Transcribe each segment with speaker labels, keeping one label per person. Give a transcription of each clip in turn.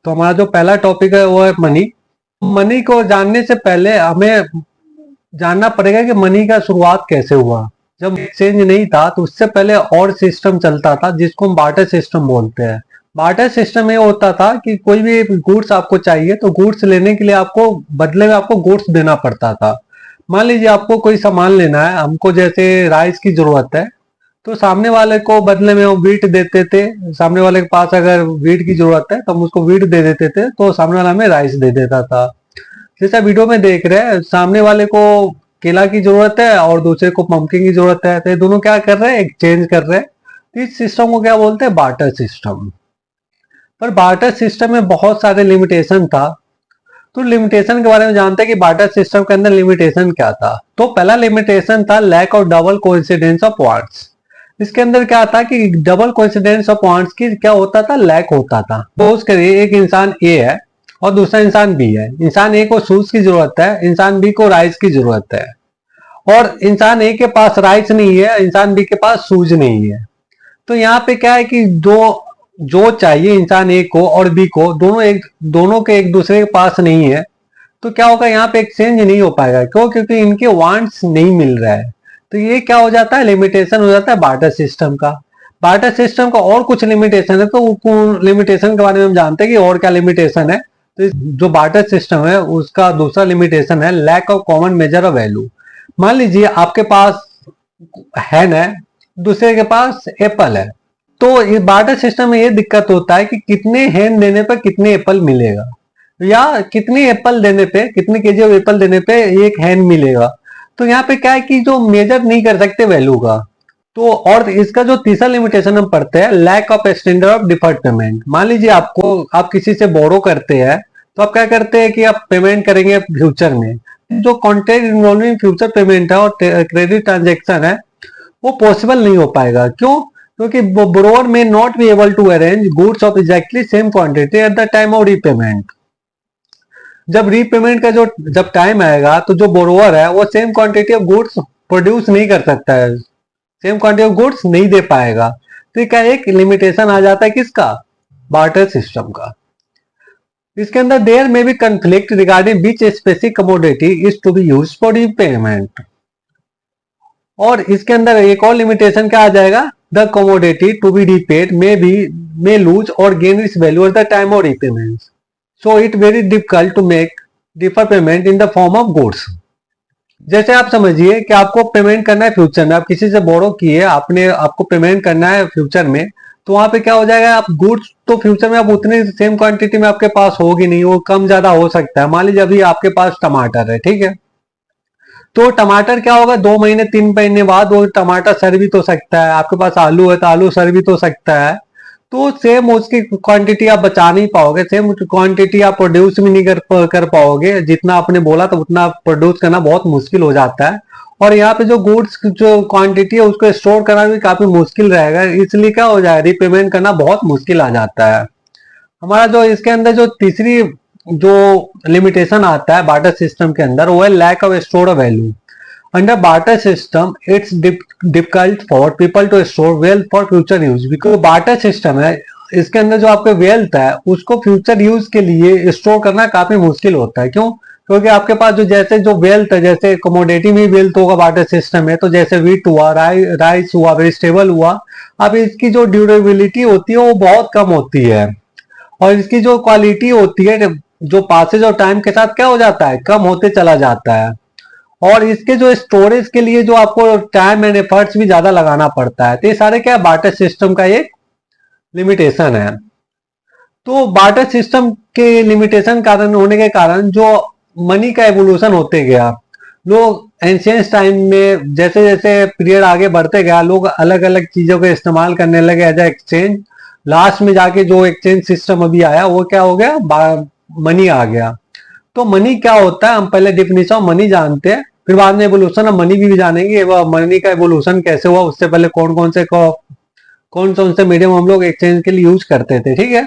Speaker 1: तो हमारा जो पहला टॉपिक है वो है मनी। मनी को जानने से पहले हमें जानना पड़ेगा कि मनी का शुरुआत कैसे हुआ। जब एक्सचेंज नहीं था तो उससे पहले और सिस्टम चलता था जिसको हम बार्टर सिस्टम बोलते हैं। बार्टर सिस्टम ये होता था कि कोई भी गुड्स आपको चाहिए तो गुड्स लेने के लिए आपको बदले में आपको गुड्स देना पड़ता था। मान लीजिए आपको कोई सामान लेना है, हमको जैसे राइस की जरूरत है, तो सामने वाले को बदले में वो वीट देते थे। सामने वाले के पास अगर वीट की जरूरत है तो हम उसको वीट दे देते थे, तो सामने वाला हमें राइस दे देता था। जैसा वीडियो में देख रहे हैं, सामने वाले को केला की जरूरत है और दूसरे को पंपकिन की जरूरत है, तो ये दोनों क्या कर रहे हैं, एक्सचेंज कर रहे हैं। तो इस सिस्टम को क्या बोलते हैं, बार्टर सिस्टम। पर बार्टर सिस्टम में बहुत सारे लिमिटेशन था। तो लिमिटेशन के बारे में जानते हैं कि बार्टर सिस्टम के अंदर लिमिटेशन क्या था। तो पहला लिमिटेशन था lack of double coincidence of wants. इसके अंदर क्या था कि डबल कोइंसिडेंस ऑफ पॉइंट्स की क्या होता था, लैक होता था। सपोज करिए एक इंसान ए है और दूसरा इंसान बी है। इंसान ए को शूज की जरूरत है, इंसान बी को राइस की जरूरत है। और इंसान ए के पास राइस नहीं है, इंसान बी के पास शूज नहीं है। तो यहाँ पे क्या है कि जो चाहिए इंसान ए को और बी को, दोनों के एक दूसरे के पास नहीं है। तो क्या होगा, यहाँ पे एक्सचेंज नहीं हो पाएगा। क्यों? क्योंकि इनके वांट्स नहीं मिल रहा है। तो ये क्या हो जाता है, लिमिटेशन हो जाता है बार्टर सिस्टम का। बार्टर सिस्टम का और कुछ लिमिटेशन है, तो लिमिटेशन के बारे में हम जानते हैं कि और क्या लिमिटेशन है। तो जो बार्टर सिस्टम है उसका दूसरा लिमिटेशन है lack of common measure of value. मान लीजिए आपके पास हैन है, दूसरे के पास एप्पल है। तो इस बार्टर सिस्टम में ये दिक्कत होता है कि कितने हैन देने पर कितने एप्पल मिलेगा, या कितने एप्पल देने पे, कितने केजी ऑफ एप्पल देने पे एक हैन मिलेगा। तो यहाँ पे क्या है कि जो मेजर नहीं कर सकते वैल्यू का। तो और इसका जो तीसरा लिमिटेशन हम पढ़ते हैं, lack of standard of deferred payment. मान लीजिए आप किसी से बोरो करते हैं, तो आप क्या करते हैं कि आप पेमेंट करेंगे फ्यूचर में। जो कॉन्ट्रैक्ट इन्वॉल्विंग फ्यूचर पेमेंट है और क्रेडिट ट्रांजेक्शन है, वो पॉसिबल नहीं हो पाएगा। क्यों? क्योंकि borrower may not be able to arrange goods of exactly same quantity at the time of repayment. जब रीपेमेंट का जब टाइम आएगा तो जो बोरोवर है वो same quantity of goods produce नहीं कर सकता है, सेम क्वांटिटी ऑफ गुड्स नहीं दे पाएगा। तो क्या एक लिमिटेशन आ जाता है किसका, बार्टर सिस्टम का। इसके अंदर देयर में be conflict regarding which specific commodity is to be used for repayment. और इसके अंदर एक और लिमिटेशन क्या आ जाएगा, the commodity to be repaid may lose और gain its value at the time of repayment. So it very difficult to make defer payment in the form of goods। जैसे आप समझिए कि आपको पेमेंट करना है फ्यूचर में, आप किसी से बोरो किए, आपको पेमेंट करना है फ्यूचर में। तो वहां पे क्या हो जाएगा, आप गुड्स तो फ्यूचर में आप उतनी सेम क्वांटिटी में आपके पास होगी नहीं, वो कम ज्यादा हो सकता है। मान लीजिए अभी आपके पास टमाटर है, ठीक है। तो टमाटर क्या होगा, 2 महीने 3 महीने बाद वो टमाटर सड़ भी तो सकता है। आपके पास आलू है तो आलू सड़ भी तो सकता है। तो सेम उसकी क्वांटिटी आप बचा नहीं पाओगे, सेम क्वांटिटी आप प्रोड्यूस भी नहीं कर पाओगे। जितना आपने बोला तो उतना प्रोड्यूस करना बहुत मुश्किल हो जाता है। और यहाँ पे जो गुड्स जो क्वांटिटी है उसको स्टोर करना भी काफी मुश्किल रहेगा। इसलिए क्या हो जाएगा, रीपेमेंट करना बहुत मुश्किल आ जाता है। हमारा जो इसके अंदर जो तीसरी जो लिमिटेशन आता है बार्टर सिस्टम के अंदर, वो है lack of store value. Under barter system it's difficult for people to store wealth for future use. Because barter system है, इसके अंदर जो आपके वेल्थ है उसको फ्यूचर यूज के लिए स्टोर करना काफी मुश्किल होता है। क्यों? क्योंकि आपके पास जो वेल्थ है, जैसे कमोडिटी में वेल्थ होगा बार्टर सिस्टम में, तो जैसे वीट हुआ, राइस हुआ, वेजिटेबल हुआ, अब इसकी जो ड्यूरेबिलिटी होती है वो बहुत कम होती है। और इसकी जो क्वालिटी होती है, जो पासेज ऑफ टाइम के साथ क्या हो जाता है, कम होते चला जाता है। और इसके जो स्टोरेज के लिए जो आपको टाइम एंड एफर्ट्स भी ज्यादा लगाना पड़ता है। तो ये सारे क्या बार्टर सिस्टम का एक लिमिटेशन है। तो बार्टर सिस्टम के लिमिटेशन कारण होने के कारण जो मनी का एवोल्यूशन होते गया, लोग एंशियंट टाइम में जैसे जैसे पीरियड आगे बढ़ते गया, लोग अलग अलग चीजों का इस्तेमाल करने लगे एज ए एक्सचेंज। लास्ट में जाके जो एक्सचेंज सिस्टम अभी आया वो क्या हो गया, मनी आ गया। तो मनी क्या होता है, हम पहले डिफिनेशन ऑफ मनी जानते हैं, फिर बाद में एवोल्यूशन ऑफ मनी भी जानेंगे। मनी का एवोल्यूशन कैसे हुआ, उससे पहले कौन कौन से मीडियम हम लोग एक्सचेंज के लिए यूज करते थे, ठीक है।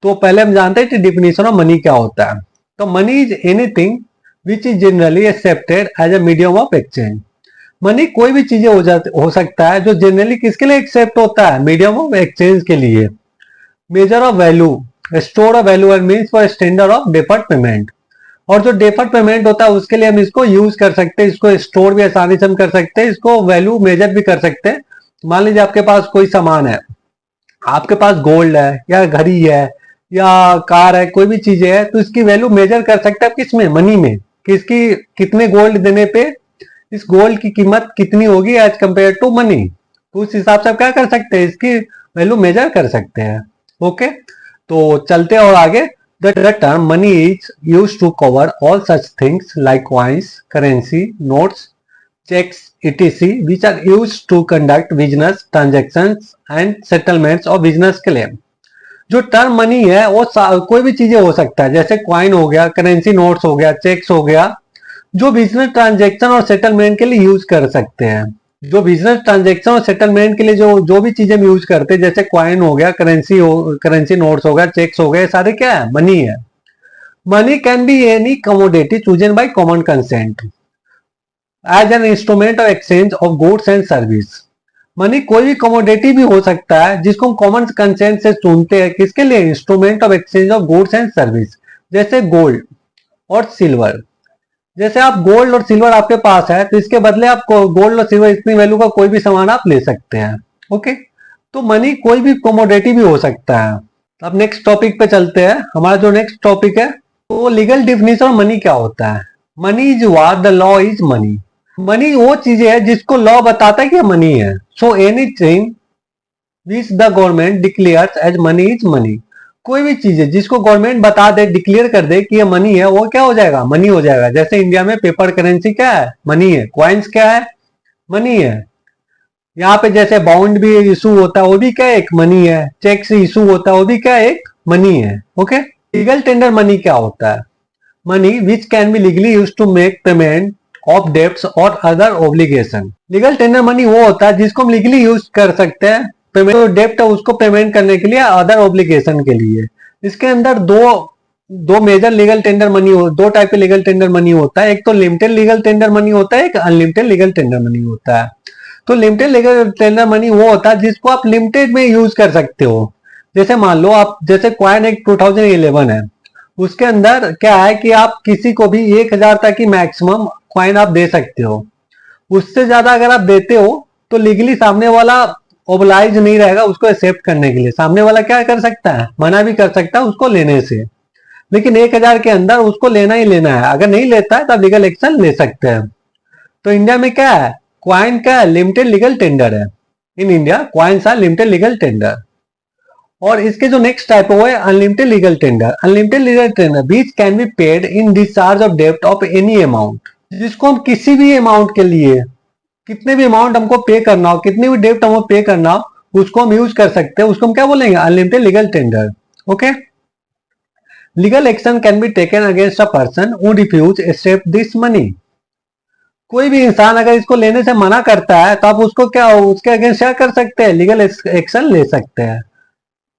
Speaker 1: तो पहले हम जानते हैं कि डिफिनेशन ऑफ मनी क्या होता है। तो money is anything which is generally accepted as a medium of exchange. Money कोई भी चीजें हो सकता है जो जनरली किसके लिए एक्सेप्ट होता है, मीडियम ऑफ एक्सचेंज के लिए। Major of value, store of value means for standard of deferred payment. और जो डेफर्ड पेमेंट होता है उसके लिए हम इसको यूज कर सकते हैं, इसको स्टोर भी आसानी से हम कर सकते हैं, इसको वैल्यू मेजर भी कर सकते हैं। मान लीजिए आपके पास कोई सामान है, आपके पास गोल्ड है या घड़ी है या कार है, कोई भी चीज है, तो इसकी वैल्यू मेजर कर सकते हैं किस में, मनी में, कि इसकी कितने गोल्ड देने पे इस गोल्ड की कीमत कितनी होगी एज कंपेयर टू मनी। तो उस हिसाब से आप क्या कर सकते हैं, इसकी वैल्यू मेजर कर सकते हैं। ओके, तो चलते हैं और आगे। The term money is used to cover all such things like coins, currency, notes, checks, etc., which are used to conduct business transactions and settlements of business claim। जो term money है वो कोई भी चीजें हो सकता है, जैसे क्वाइन हो गया, करेंसी नोट्स हो गया, चेक्स हो गया, जो बिजनेस ट्रांजेक्शन और सेटलमेंट के लिए यूज कर सकते हैं। जो बिजनेस ट्रांजेक्शन और सेटलमेंट के लिए जो जो भी चीजें हम यूज करते हैं, जैसे क्वाइन हो गया, करेंसी नोट्स हो गया, चेक्स हो गए, सारे क्या है, मनी है। Money can be any commodity chosen by common consent as an instrument of exchange of goods and service. Money कोई भी कमोडिटी भी हो सकता है जिसको हम कॉमन कंसेंट से चुनते हैं, किसके लिए, instrument of exchange of goods and service. जैसे गोल्ड और सिल्वर, जैसे आप गोल्ड और सिल्वर आपके पास है तो इसके बदले आप गोल्ड और सिल्वर इतनी वैल्यू का कोई भी सामान आप ले सकते हैं। ओके, तो मनी कोई भी कमोडिटी भी हो सकता है। अब नेक्स्ट टॉपिक पे चलते हैं। हमारा जो नेक्स्ट टॉपिक है तो लीगल डिफिनेशन ऑफ मनी क्या होता है। Money is what the law is money. Money वो चीज है जिसको लॉ बताता है कि मनी है। So anything which the government declares as money is money. कोई भी चीज है जिसको गवर्नमेंट बता दे, डिक्लेयर कर दे कि ये मनी है, वो क्या हो जाएगा, मनी हो जाएगा। जैसे इंडिया में पेपर करेंसी क्या है, मनी है। क्वाइंस क्या है, मनी है। यहाँ पे जैसे बॉन्ड भी इशू होता है वो भी क्या है, एक मनी है। चेक से इशू होता है वो भी क्या है, एक मनी है। ओके, लीगल टेंडर मनी क्या होता है। Money which can be legally use to make payment of debts और other obligation. Legal tender money वो होता है जिसको हम लीगली यूज कर सकते हैं पेमेंट, तो डेब्ट है उसको पेमेंट करने के लिए, अदर ऑब्लिगेशन के लिए। इसके अंदर दो मेजर लीगल टेंडर मनी दो टाइप के लीगल टेंडर मनी होता है। एक तो लिमिटेड लीगल टेंडर मनी होता है, एक अनलिमिटेड लीगल टेंडर मनी होता है। तो लिमिटेड लीगल टेंडर मनी वो होता है जिसको आप लिमिटेड में यूज कर सकते हो। जैसे मान लो आप, जैसे क्वाइन एक 2011 है, उसके अंदर क्या है कि आप किसी को भी 1000 तक की मैक्सिमम क्वाइन आप दे सकते हो। उससे ज्यादा अगर आप देते हो तो लीगली सामने वाला ओबलाइज नहीं रहेगा उसको एक्सेप्ट करने के लिए। सामने वाला क्या कर सकता है, मना भी कर सकता है उसको लेने से, लेकिन 1000 के अंदर उसको लेना ही लेना है। अगर नहीं लेता है तो आप लीगल एक्शन ले सकते हैं। तो इंडिया में क्या है, क्वाइन क्या है, लिमिटेड लीगल टेंडर है। In India coins are limited legal tender. और इसके जो नेक्स्ट टाइप है वो है unlimited legal tender. Unlimited legal tender which can be paid in discharge of डेब्ट ऑफ एनी अमाउंट। जिसको हम किसी भी अमाउंट के लिए, कितने भी अमाउंट हमको पे करना हो, कितनी भी डेब्ट हमको पे करना हो, उसको हम यूज कर सकते हैं। उसको हम क्या बोलेंगे, unlimited legal tender. Okay, legal action can be taken against a person who refuse accept this money. कोई भी इंसान अगर इसको लेने से मना करता है तो आप उसको क्या, उसके अगेंस्ट क्या कर सकते हैं, लीगल एक्शन ले सकते हैं।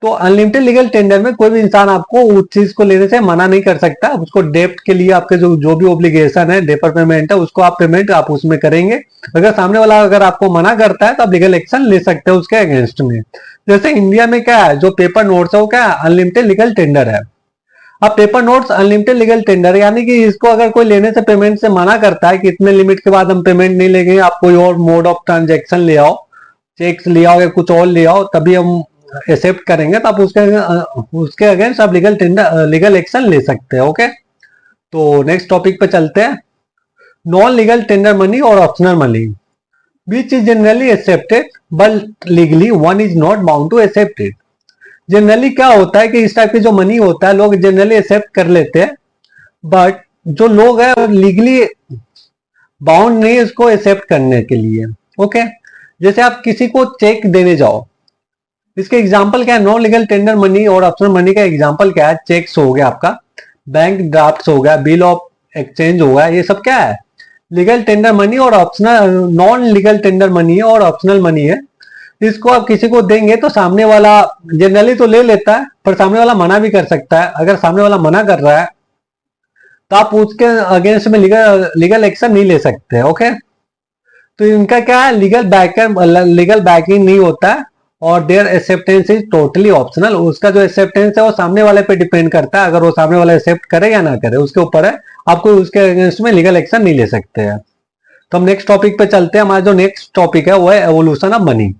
Speaker 1: तो अनलिमिटेड लीगल टेंडर में कोई भी इंसान आपको उस चीज को लेने से मना नहीं कर सकता। उसको डेप्ट के लिए आपके जो भी ऑब्लिगेशन है, डेपर पेमेंट है, उसको आप पेमेंट आप उसमें करेंगे। अगर सामने वाला अगर आपको मना करता है तो आप लीगल एक्शन ले सकते हैं उसके अगेंस्ट में। जैसे इंडिया में क्या है, जो पेपर नोट्स है वो क्या है, अनलिमिटेड लीगल टेंडर है। अब paper notes unlimited legal tender, यानी कि इसको अगर कोई लेने से पेमेंट से मना करता है कि इतने लिमिट के बाद हम पेमेंट नहीं लेंगे, आप कोई और मोड ऑफ ट्रांजेक्शन ले आओ, चेक्स ले आओ या कुछ और ले आओ, तभी हम एक्सेप्ट करेंगे, तो आप उसके अगेंस्ट आप लीगल एक्शन ले सकते हैं। ओके, तो नेक्स्ट टॉपिक पे चलते हैं। नॉन लीगल टेंडर मनी और optional money which is generally accepted but legally one is not bound to accept it. Generally क्या होता है कि इस टाइप की जो मनी होता है लोग जनरली एक्सेप्ट कर लेते हैं, बट जो लोग है लीगली बाउंड नहीं इसको एक्सेप्ट करने के लिए। ओके, जैसे आप किसी को चेक देने जाओ, इसके एग्जाम्पल क्या है, नॉन लीगल टेंडर मनी और ऑप्शनल मनी का एग्जाम्पल क्या है, चेक्स हो गया, आपका बैंक ड्राफ्ट्स हो गया, बिल ऑफ एक्सचेंज हो गया, ये सब क्या है, लीगल टेंडर मनी और optional, non legal tender money है और ऑप्शनल मनी है। इसको आप किसी को देंगे तो सामने वाला जनरली तो ले लेता है, पर सामने वाला मना भी कर सकता है। अगर सामने वाला मना कर रहा है तो आप उसके अगेंस्ट में लीगल एक्शन नहीं ले सकते। ओके, तो इनका क्या है, लीगल बैकिंग नहीं होता है और their acceptance is totally optional. उसका जो एक्सेप्टेंस है वो सामने वाले पे डिपेंड करता है, अगर वो सामने वाला एक्सेप्ट करे या ना करे उसके ऊपर है, आपको उसके अगेंस्ट में लीगल एक्शन नहीं ले सकते हैं। तो हम नेक्स्ट टॉपिक पे चलते हैं। हमारा जो नेक्स्ट टॉपिक है वो है एवोल्यूशन ऑफ मनी।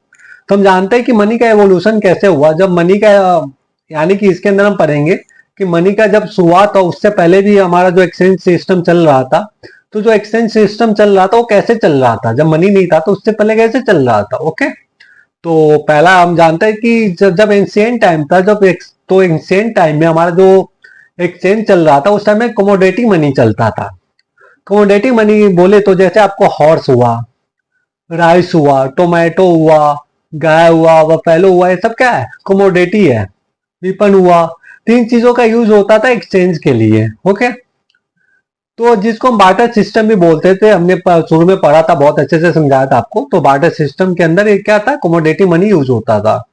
Speaker 1: तो हम जानते हैं कि मनी का एवोल्यूशन कैसे हुआ। जब मनी का यानी कि इसके अंदर हम पढ़ेंगे कि मनी का जब शुरुआत हो उससे पहले भी हमारा जो एक्सचेंज सिस्टम चल रहा था, तो जो एक्सचेंज सिस्टम चल रहा था वो कैसे चल रहा था, जब मनी नहीं था तो उससे पहले कैसे चल रहा था। ओके, तो पहला हम जानते हैं कि जब एंशिएंट टाइम था, तो एंशिएंट टाइम में हमारा जो एक्सचेंज चल रहा था उस टाइम में कमोडिटी मनी चलता था। कमोडिटी मनी बोले तो जैसे आपको हॉर्स हुआ, राइस हुआ, टोमेटो हुआ, गाय हुआ, बफेलो हुआ, ये सब क्या है, कमोडिटी है। विपन हुआ, तीन चीजों का यूज होता था एक्सचेंज के लिए। ओके, तो जिसको हम बार्टर सिस्टम भी बोलते थे, हमने शुरू में पढ़ा था, बहुत अच्छे से समझाया था आपको। तो बार्टर सिस्टम के अंदर क्या था, कमोडिटी मनी यूज होता था।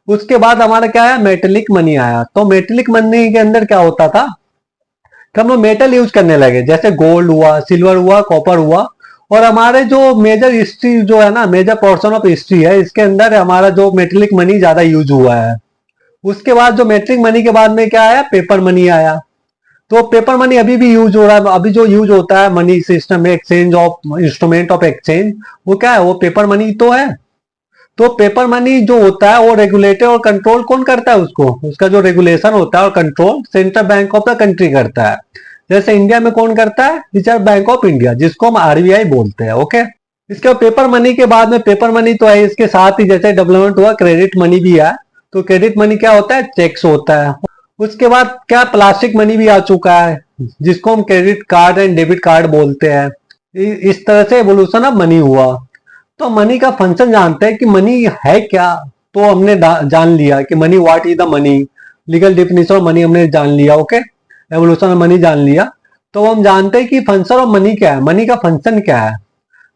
Speaker 1: उसके बाद हमारा क्या आया, मेटेलिक मनी आया। तो मेटेलिक मनी के अंदर क्या होता था कि हम लोग मेटल यूज करने लगे, जैसे गोल्ड हुआ, सिल्वर हुआ, कॉपर हुआ। और हमारे जो मेजर हिस्ट्री जो है ना, मेजर पोर्शन ऑफ हिस्ट्री है, इसके अंदर हमारा जो मेटेलिक मनी ज्यादा यूज हुआ है। उसके बाद जो मेट्रिक मनी के बाद में क्या आया, पेपर मनी आया। तो पेपर मनी अभी भी यूज हो रहा है। अभी जो यूज होता है मनी सिस्टम में, exchange of instrument of exchange, वो क्या है, वो पेपर मनी तो है। तो पेपर मनी जो होता है वो रेगुलेटेड और कंट्रोल कौन करता है उसको, उसका जो रेगुलेशन होता है और control central bank of the country करता है। जैसे इंडिया में कौन करता है, रिजर्व बैंक ऑफ इंडिया, जिसको हम आरबीआई बोलते हैं। ओके, इसके बाद पेपर मनी के बाद में, पेपर मनी तो है, इसके साथ ही जैसे डेवलपमेंट हुआ क्रेडिट मनी भी है। तो क्रेडिट मनी क्या होता है, चेक्स होता है। उसके बाद क्या, प्लास्टिक मनी भी आ चुका है, जिसको हम credit card and debit card बोलते हैं। इस तरह से एवोल्यूशन ऑफ मनी हुआ। तो मनी का फंक्शन जानते हैं कि मनी है क्या। तो हमने जान लिया कि money, what is the money, legal definition of money हमने जान लिया। ओके, एवोल्यूशन ऑफ मनी जान लिया। तो हम जानते हैं कि फंक्शन ऑफ मनी क्या है, मनी का फंक्शन क्या है।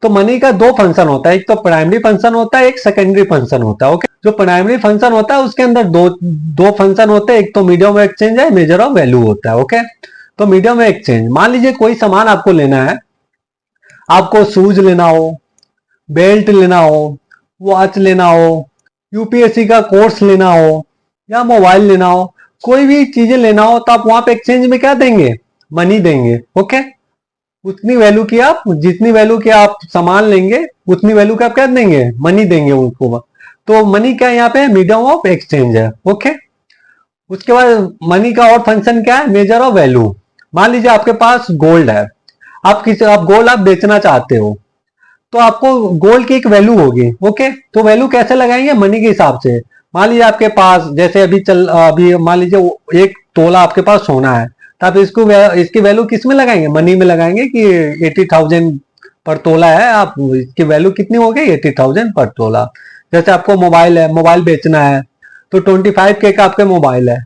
Speaker 1: तो मनी का दो फंक्शन होता है, एक तो प्राइमरी फंक्शन होता है, एक सेकेंडरी फंक्शन होता है। ओके, जो प्राइमरी फंक्शन होता है उसके अंदर दो फंक्शन होते हैं, एक तो मीडियम ऑफ एक्सचेंज है, मेजर ऑफ वैल्यू होता है। ओके, तो मीडियम ऑफ एक्सचेंज, मान लीजिए कोई सामान आपको लेना है, आपको शूज लेना हो, बेल्ट लेना हो, वॉच लेना हो, यूपीएससी का कोर्स लेना हो, या मोबाइल लेना हो, कोई भी चीजें लेना हो, तो आप वहां पे एक्सचेंज में क्या देंगे, मनी देंगे। ओके, उतनी वैल्यू की आप, जितनी वैल्यू के आप सामान लेंगे उतनी वैल्यू का आप क्या देंगे, मनी देंगे उनको। तो मनी क्या है यहाँ पे, मीडियम ऑफ एक्सचेंज है। ओके, उसके बाद मनी का और फंक्शन क्या है, मेजर ऑफ वैल्यू। मान लीजिए आपके पास गोल्ड है, आप गोल्ड आप बेचना चाहते हो, तो आपको गोल्ड की एक वैल्यू होगी। ओके, तो वैल्यू कैसे लगाएंगे, मनी के हिसाब से। मान लीजिए आपके पास, जैसे अभी मान लीजिए एक तोला आपके पास सोना है, तो आप इसकी वैल्यू किस में लगाएंगे, मनी में लगाएंगे कि 80,000 पर तोला है, आप इसकी वैल्यू कितनी हो गई, 80,000 पर तोला। जैसे आपको मोबाइल है, मोबाइल बेचना है, तो 25K का आपके मोबाइल है,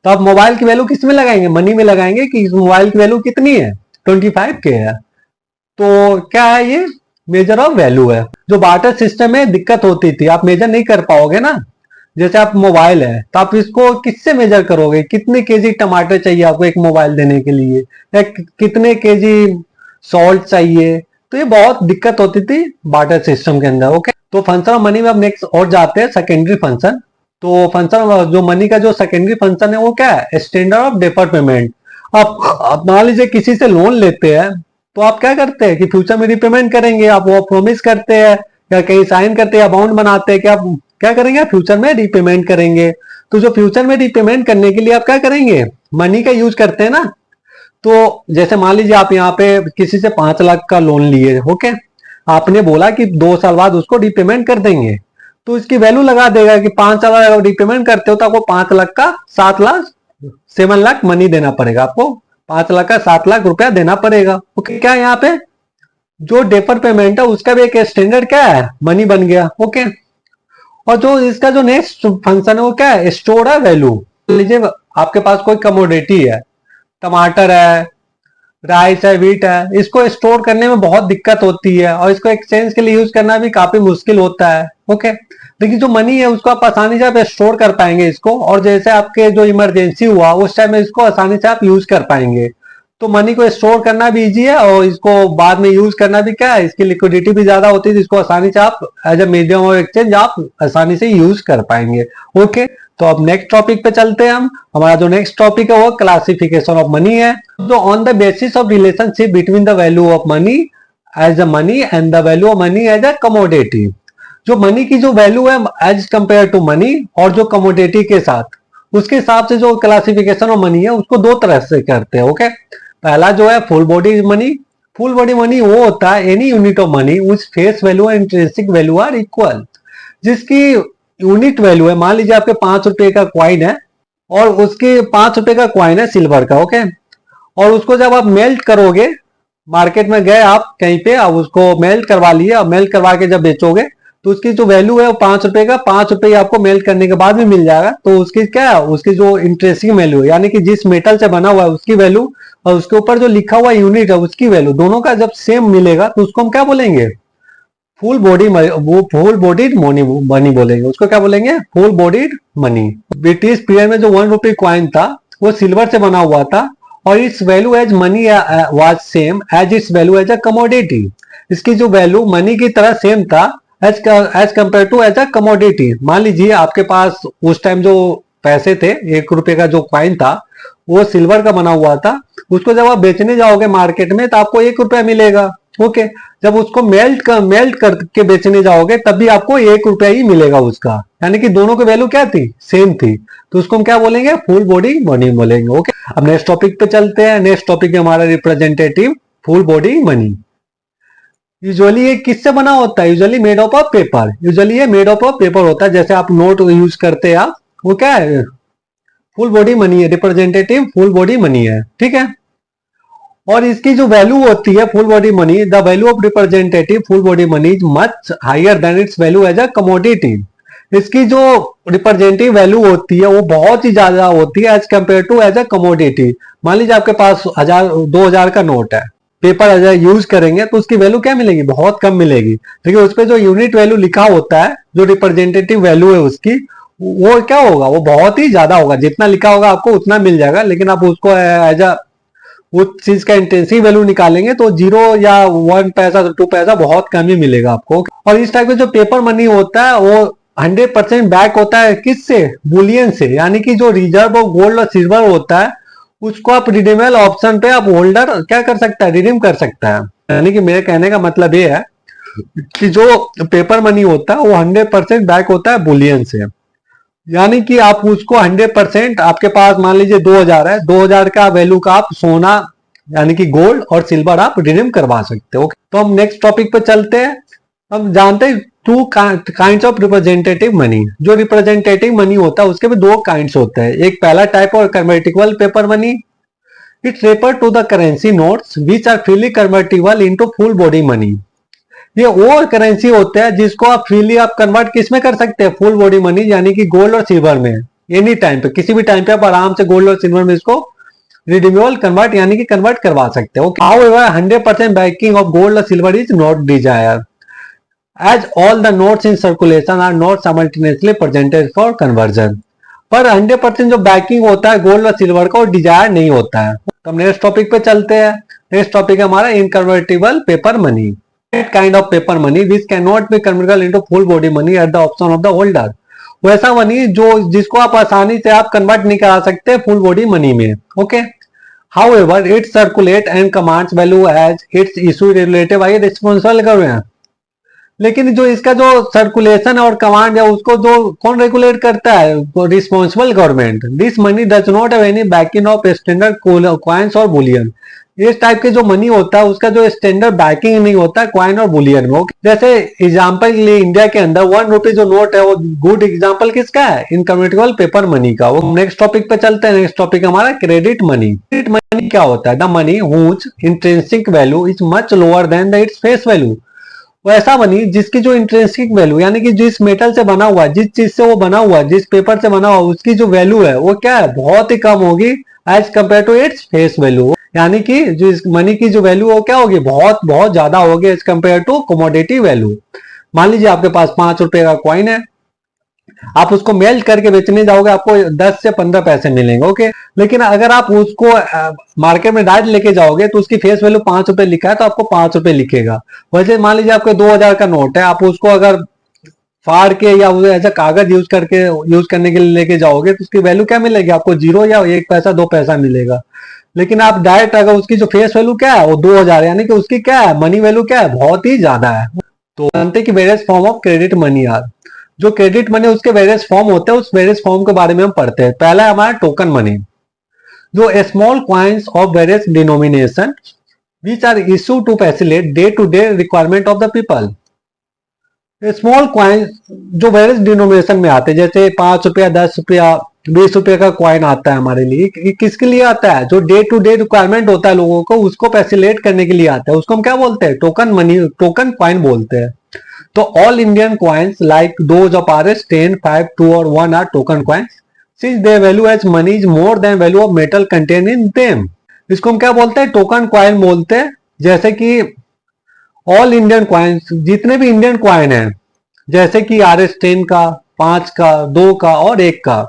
Speaker 1: तो आप मोबाइल की वैल्यू किस में लगाएंगे, मनी में लगाएंगे कि इस मोबाइल की वैल्यू कितनी है, 25K है। तो क्या है ये, मेजर ऑफ वैल्यू है। जो बार्टर सिस्टम में दिक्कत होती थी, आप मेजर नहीं कर पाओगे ना। जैसे आप मोबाइल है, तो आप इसको किससे मेजर करोगे, कितने केजी टमाटर चाहिए आपको एक मोबाइल देने के लिए, या कितने केजी सॉल्ट चाहिए। तो ये बहुत दिक्कत होती थी बार्टर सिस्टम के अंदर। ओके, तो फंक्शन ऑफ मनी में अब नेक्स्ट और जाते हैं, सेकेंडरी फंक्शन। तो फंक्शन जो मनी का जो सेकेंडरी फंक्शन है वो क्या है, स्टैंडर्ड ऑफ डेफर्ड पेमेंट। आप मान लीजिए किसी से लोन लेते हैं, तो आप क्या करते हैं कि फ्यूचर में रिपेमेंट करेंगे, आप वो प्रॉमिस करते हैं या कहीं साइन करते हैं, अमाउंट बनाते हैं कि आप क्या करेंगे, फ्यूचर में रिपेमेंट करेंगे। तो जो फ्यूचर में रिपेमेंट करने के लिए आप क्या करेंगे, मनी का यूज करते हैं ना। तो जैसे मान लीजिए आप यहाँ पे किसी से 5 लाख का लोन लिए। ओके, आपने बोला कि 2 साल बाद उसको रिपेमेंट कर देंगे, तो इसकी वैल्यू लगा देगा कि 5 साल रिपेमेंट करते हो तो आपको 5 लाख का 7 लाख 7 लाख मनी देना पड़ेगा, आपको 5 लाख का 7 लाख रुपया देना पड़ेगा। ओके, क्या यहाँ पे जो डेफर पेमेंट है उसका भी एक स्टैंडर्ड क्या है, मनी बन गया। ओके, और जो इसका जो नेक्स्ट फंक्शन है वो क्या है, स्टोर है वैल्यू। लीजिए आपके पास कोई कमोडिटी है, टमाटर है, राइस है, व्हीट है, इसको स्टोर करने में बहुत दिक्कत होती है और इसको एक्सचेंज के लिए यूज करना भी काफी मुश्किल होता है। ओके, लेकिन जो मनी है उसको आप आसानी से आप स्टोर कर पाएंगे इसको, और जैसे आपके जो इमरजेंसी हुआ उस टाइम में इसको आसानी से आप यूज कर पाएंगे। तो मनी को स्टोर करना भी इजी है और इसको बाद में यूज करना भी क्या है, इसकी लिक्विडिटी भी ज्यादा होती है, जिसको आसानी से आप as a medium of exchange आप आसानी से यूज कर पाएंगे। ओके, तो अब नेक्स्ट टॉपिक पे चलते हैं हम। हमारा जो नेक्स्ट टॉपिक है वो क्लासिफिकेशन ऑफ मनी है। तो on the basis of relationship between the value of money as a money and the value of money as a commodity. जो मनी की जो वैल्यू है एज कंपेयर टू मनी और जो कमोडिटी के साथ, उसके हिसाब से जो क्लासिफिकेशन ऑफ मनी है उसको दो तरह से करते हैं। ओके, पहला जो है full body money. Full body money वो होता है any unit of money which face value and intrinsic value are equal. जिसकी यूनिट वैल्यू है, मान लीजिए आपके 5 रुपए का क्वाइन है और उसके 5 रुपए का क्वाइन है सिल्वर का। ओके, और उसको जब आप मेल्ट करोगे, मार्केट में गए आप कहीं पे, आप उसको मेल्ट करवा लिए और मेल्ट करवा के जब बेचोगे तो उसकी जो वैल्यू है वो 5 रुपए का 5 रुपए आपको मेल्ट करने के बाद भी मिल जाएगा। तो उसकी क्या है, उसकी जो इंटरेस्टिंग वैल्यू है, यानी कि जिस मेटल से बना हुआ है उसकी वैल्यू और उसके ऊपर जो लिखा हुआ यूनिट है उसकी वैल्यू, दोनों का जब सेम मिलेगा तो उसको हम क्या बोलेंगे, फुल बॉडी, वो फुल बॉडीड मनी बोलेंगे। उसको क्या बोलेंगे, full bodied money. British period में जो 1 रुपए क्वाइन था वो सिल्वर से बना हुआ था और its value as money was same as its value as a commodity. इसकी जो वैल्यू मनी की तरह सेम था as compare to as a commodity. मान लीजिए आपके पास उस टाइम जो पैसे थे, 1 रुपए का जो क्वाइन था वो सिल्वर का बना हुआ था, उसको जब आप बेचने जाओगे मार्केट में तो आपको 1 रुपया मिलेगा। ओके, जब उसको मेल्ट करके बेचने जाओगे तब भी आपको 1 रुपया ही मिलेगा उसका, यानी कि दोनों की वैल्यू क्या थी, सेम थी। तो उसको हम क्या बोलेंगे, फुल बॉडी मनी बोलेंगे। ओके, अब नेक्स्ट टॉपिक पे चलते हैं। नेक्स्ट टॉपिक है हमारा representative full body money. Usually ये किससे बना होता है, usually made of paper. Usually ये मेड ऑफ पेपर होता है, जैसे आप नोट यूज करते हैं आप, वो क्या है, फुल बॉडी मनी है, रिप्रेजेंटेटिव फुल बॉडी मनी है। ठीक है, और इसकी जो वैल्यू होती है full body money, the value of representative full body money is much higher than its value as a commodity. इसकी जो रिप्रेजेंटेटिव वैल्यू होती है वो बहुत ही ज्यादा होती है as compare to as a commodity. मान लीजिए आपके पास 1000 का नोट है, पेपर अगर यूज करेंगे तो उसकी वैल्यू क्या मिलेगी, बहुत कम मिलेगी। लेकिन उस पर जो यूनिट वैल्यू लिखा होता है, जो रिप्रेजेंटेटिव वैल्यू है उसकी, वो क्या होगा, वो बहुत ही ज्यादा होगा। जितना लिखा होगा आपको उतना मिल जाएगा, लेकिन आप उसको एज अ उस चीज का इंटेंसिव वैल्यू निकालेंगे तो 0 या 1 पैसा 2 पैसा बहुत कम ही मिलेगा आपको। और इस टाइप का जो पेपर मनी होता है वो 100% बैक होता है किससे, बुलियन से। यानी कि जो रिजर्व ऑफ गोल्ड और सिल्वर होता है उसको आप रिडीमेबल ऑप्शन पे आप होल्डर क्या कर सकता है, रिडीम कर सकता है। यानी कि मेरे कहने का मतलब ये है कि जो पेपर मनी होता है वो 100% बैक होता है बुलियन से। यानी कि आप उसको 100%, आपके पास मान लीजिए 2000 है, 2000 का वैल्यू का आप सोना यानी कि गोल्ड और सिल्वर आप रिडीम करवा सकते हो। तो हम नेक्स्ट टॉपिक पे चलते हैं। हम जानते हैं 2 काइंड्स ऑफ रिप्रेजेंटेटिव मनी। जो रिप्रेजेंटेटिव मनी होता है उसके भी 2 काइंड्स होते हैं। एक पहला टाइप और convertible paper money. It's refer to the currency notes which are freely convertible into full body money. ये वो करेंसी होते हैं जिसको आप फ्रीली आप कन्वर्ट किस में कर सकते हैं, फुल बॉडी मनी, यानी कि गोल्ड और सिल्वर में। एनी टाइम पे, किसी भी टाइम पे आप आराम से गोल्ड और सिल्वर में इसको रिडीमेबल कन्वर्ट यानी कि कन्वर्ट करवा सकते हो। हाउएवर 100% बैकिंग ऑफ गोल्ड और silver is not desire as all the notes in circulation are not simultaneously presented for conversion. पर 100% जो बैकिंग होता है गोल्ड और सिल्वर का वो डिजायर नहीं होता है। तो हम नेक्स्ट टॉपिक पे चलते हैं। नेक्स्ट टॉपिक है हमारा inconvertible paper money. Kind of paper money which can not be convertible into full body money at the option of the holder. वैसा मनी जो जिसको आप आसानी से आप कन्वर्ट नहीं करा सकते फुल बॉडी मनी में। Okay, however it circulate and commands value as its issue relative I responsible government. लेकिन जो इसका जो सर्कुलेशन और कमांड है उसको जो कौन रेगुलेट करता है, responsible government. This money does not have any banking of standard coins और बुलियन। इस टाइप के जो मनी होता है उसका जो स्टैंडर्ड बैकिंग नहीं होता क्वाइन और बुलियन में। जैसे एग्जांपल के लिए इंडिया के अंदर 1 रुपए जो नोट है वो गुड एग्जांपल किसका है, इनकन्वर्टिबल पेपर मनी का। वो नेक्स्ट टॉपिक पे चलते हैं। नेक्स्ट टॉपिक हमारा क्रेडिट मनी। क्रेडिट मनी क्या होता है, the money whose intrinsic value is much lower than the its face value. वैसा मनी जिसकी जो इंट्रिंसिक वैल्यू यानी कि जिस मेटल से बना हुआ, जिस चीज से वो बना हुआ, जिस पेपर से बना हुआ, उसकी जो वैल्यू है वो क्या है, बहुत ही कम होगी as compare to its face value. यानी कि जो इस मनी की जो वैल्यू हो क्या होगी, बहुत बहुत ज्यादा होगी as compare to commodity value. मान लीजिए आपके पास 5 रुपए का कॉइन है, आप उसको मेल्ट करके बेचने जाओगे आपको 10 से 15 पैसे मिलेंगे, ओके। लेकिन अगर आप उसको मार्केट में डायरेक्ट लेके जाओगे तो उसकी फेस वैल्यू 5 रुपए लिखा है तो आपको 5 रुपए लिखेगा। वैसे मान लीजिए आपके 2,000 का नोट है, आप उसको अगर फाड़ के या एज कागज यूज करने के लिए लेके जाओगे तो उसकी वैल्यू क्या मिलेगी आपको, 0 या 1 पैसा 2 पैसा मिलेगा। लेकिन आप डायरेक्ट अगर उसकी जो फेस वैल्यू क्या है वो 2,000, यानी कि उसकी क्या है मनी वैल्यू क्या है, बहुत ही ज्यादा है। तो जानते हैं कि various form of credit money are, जो क्रेडिट मनी उसके वेरियस फॉर्म होते हैं, उस वेरियस फॉर्म के बारे में हम पढ़ते हैं। पहला है हमारा टोकन मनी, जो small coins of various denomination which are issue to facilitate day to day requirement of the people. Small coin जो वेरियस डिनोमिनेशन में आते हैं, जैसे 5 रुपया, 10 रुपया, 20 रुपये का क्वाइन आता है हमारे लिए, किसके लिए आता है, जो डे टू डे रिक्वायरमेंट होता है लोगों को उसको फैसिलिटेट करने के लिए आता है, उसको हम क्या बोलते हैं, टोकन मनी, टोकन क्वाइन बोलते हैं। तो all Indian coins like those of RS 10, 5, 2 और 1 are token coins since their value as money is more than value of metal content in them. इसको हम क्या बोलते हैं, टोकन क्वाइन बोलते हैं। जैसे कि ऑल इंडियन क्वाइंस, जितने भी इंडियन क्वाइन है, जैसे कि RS 10 का, 5 का, 2 का और 1 का,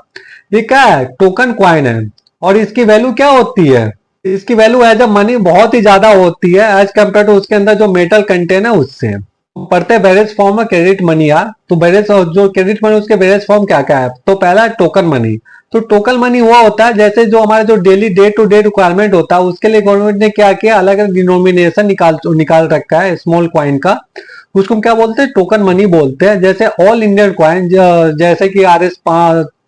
Speaker 1: ये क्या है, टोकन क्वाइन है। और इसकी वैल्यू क्या होती है, इसकी वैल्यू एज अ मनी बहुत ही ज्यादा होती है एज कम्पेयर टू उसके अंदर जो मेटल कंटेन है उससे। पढ़ते हैं various form of credit money यार। तो वेरियस जो क्रेडिट मनी उसके वेरियस फॉर्म क्या क्या है, तो पहला है टोकन मनी। तो टोकन मनी हुआ होता है जैसे जो हमारे जो daily day to day requirement होता है उसके लिए गवर्नमेंट ने क्या किया, अलग अलग डिनोमिनेशन निकाल रखा है स्मॉल क्वाइन का, उसको हम क्या बोलते हैं, टोकन मनी बोलते हैं। जैसे ऑल इंडियन क्वाइन, जैसे कि RS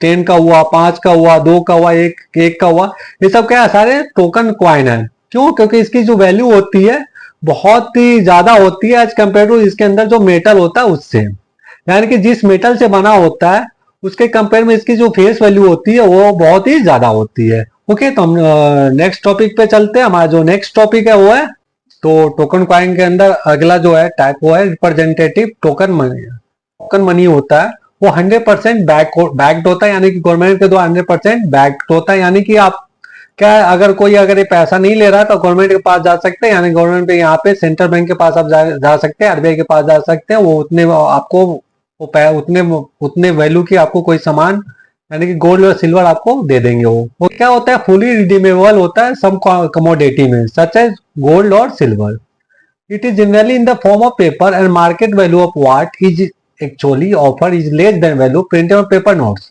Speaker 1: 10 का हुआ, 5 का हुआ, 2 का हुआ, एक का हुआ, ये सब क्या है, सारे टोकन क्वाइन है। क्यों, क्योंकि इसकी जो वैल्यू होती है बहुत ही ज्यादा होती है एज कम्पेयर टू इसके अंदर जो मेटल होता है उससे। यानी कि जिस मेटल से बना होता है उसके कंपेयर में इसकी जो फेस वैल्यू होती है वो बहुत ही ज्यादा होती है। ओके, तो हम नेक्स्ट टॉपिक पे चलते हैं। हमारा जो नेक्स्ट टॉपिक है वो है, तो टोकन कॉइन के अंदर अगला जो है टाइप वो है representative token money. Token money होता है वो 100% बैक्ड होता है, यानी कि गवर्नमेंट के द्वारा 100% बैक्ड होता है। यानी कि आप क्या है, अगर ये पैसा नहीं ले रहा तो गवर्नमेंट के पास जा सकते हैं, यानी गवर्नमेंट पे यहाँ पे सेंट्रल बैंक के पास आप जा सकते हैं, RBI के पास जा सकते हैं। वो उतने आपको उतने वैल्यू की आपको कोई सामान यानी कि गोल्ड और सिल्वर आपको दे देंगे। वो क्या होता है, फुली रिडीमेबल होता है सम कमोडिटी में सच एज गोल्ड और silver. It is generally in the form of paper and market value of what is actually offer is less than value printed on paper notes.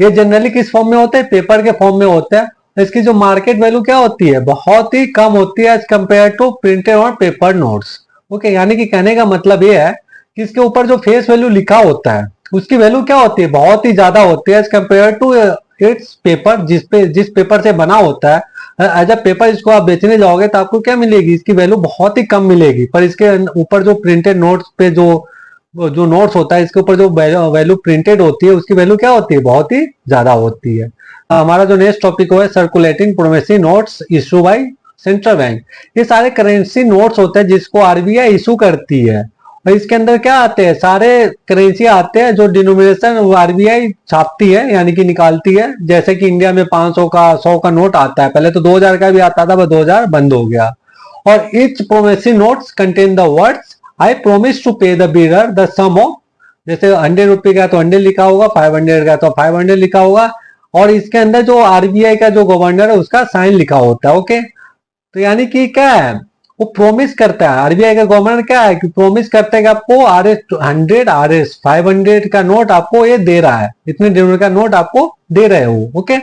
Speaker 1: ये generally किस form में होते हैं, paper के form में होते हैं। इसकी जो मार्केट वैल्यू क्या होती है, बहुत ही कम होती है as compare to printed on paper notes. Okay, यानी कि कहने का मतलब ये है कि इसके ऊपर जो फेस वैल्यू लिखा होता है उसकी वैल्यू क्या होती है, बहुत ही ज्यादा होती है as compare to its paper, जिस पेपर से बना होता है। एज अ पेपर इसको आप बेचने जाओगे तो आपको क्या मिलेगी, इसकी वैल्यू बहुत ही कम मिलेगी। पर इसके ऊपर जो प्रिंटेड नोट्स पे जो नोट्स होता है, इसके ऊपर जो वैल्यू प्रिंटेड होती है उसकी वैल्यू क्या होती है, बहुत ही ज्यादा होती है। हमारा जो नेक्स्ट टॉपिक है circulating promissory notes issue by central bank. ये सारे करेंसी नोट्स होते हैं जिसको RBI इशू करती है, और इसके अंदर क्या आते हैं, सारे करेंसी आते हैं जो डिनोमिनेशन RBI छापती है यानी कि निकालती है। जैसे कि इंडिया में 500 का 100 का नोट आता है, पहले तो 2000 का भी आता था, पर 2000 बंद हो गया। और each promissory notes contain the words I promise to pay the bearer the sum of, जैसे 100 रुपए का तो 100 लिखा होगा, 500 का तो 500 लिखा होगा, और इसके अंदर जो RBI का जो गवर्नर है उसका साइन लिखा होता है। ओके, तो यानी कि क्या है, वो प्रोमिस करता है, RBI का गवर्नर क्या है कि प्रोमिस करता है कि आपको RS 100, RS 500 का नोट आपको ये दे रहा है, इतने डिनोमिनेशन का नोट आपको दे रहे हो। ओके,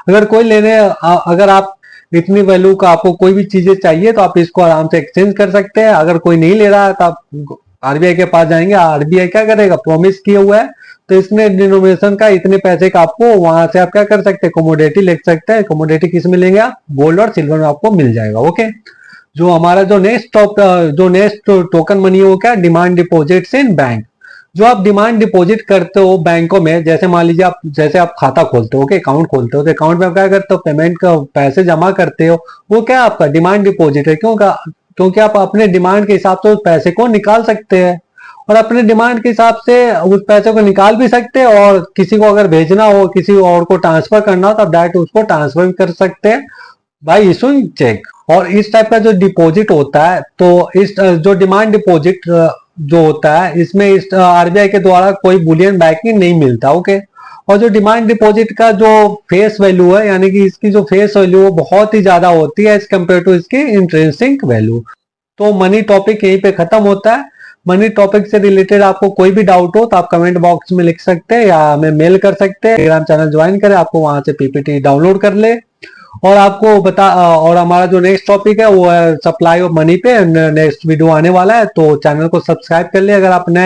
Speaker 1: अगर कोई अगर आप इतनी वैल्यू का आपको कोई भी चीजें चाहिए तो आप इसको आराम से एक्सचेंज कर सकते हैं। अगर कोई नहीं ले रहा है तो आप RBI के पास जाएंगे, RBI क्या करेगा, प्रोमिस किया हुआ है तो इसने डिनोमिनेशन का इतने पैसे का आपको वहां से आप क्या कर सकते हैं, कमोडिटी ले सकते हैं। कमोडिटी किस में लेंगे आप, गोल्ड और सिल्वर में आपको मिल जाएगा। ओके, जो हमारा जो नेक्स्ट टोकन मनी है वो क्या, डिमांड डिपॉजिट्स इन बैंक। जो आप डिमांड डिपॉजिट करते हो बैंकों में, जैसे मान लीजिए आप खाता खोलते हो, ओके, अकाउंट खोलते हो, तो अकाउंट में आप क्या करते हो, पेमेंट का पैसे जमा करते हो, वो क्या आपका डिमांड डिपॉजिट है। क्योंकि आप अपने डिमांड के हिसाब से उस पैसे को निकाल सकते हैं, और अपने डिमांड के हिसाब से उस पैसे को निकाल भी सकते हैं, और किसी को अगर भेजना हो, किसी और को ट्रांसफर करना हो तो आप डायरेक्ट उसको ट्रांसफर भी कर सकते हैं बाय इशूइंग चेक। और इस टाइप का जो डिपॉजिट होता है, तो इस जो डिमांड डिपॉजिट जो होता है इसमें इस आरबीआई के द्वारा कोई बुलियन बैकिंग नहीं मिलता। ओके। और जो डिमांड डिपॉजिट का जो फेस वैल्यू है, यानी कि इसकी जो फेस वैल्यू वो बहुत ही ज्यादा होती है एज कम्पेयर टू इसकी इंट्रिंसिक वैल्यू। तो मनी टॉपिक यहीं पे खत्म होता है। मनी टॉपिक से रिलेटेड आपको कोई भी डाउट हो तो आप कमेंट बॉक्स में लिख सकते हैं या हमें मेल कर सकते हैं। टेलीग्राम चैनल ज्वाइन करें, आपको वहां से पीपीटी डाउनलोड कर ले। और आपको बता और हमारा जो नेक्स्ट टॉपिक है वो है सप्लाई ऑफ मनी पे, नेक्स्ट वीडियो आने वाला है, तो चैनल को सब्सक्राइब कर ले अगर आप नए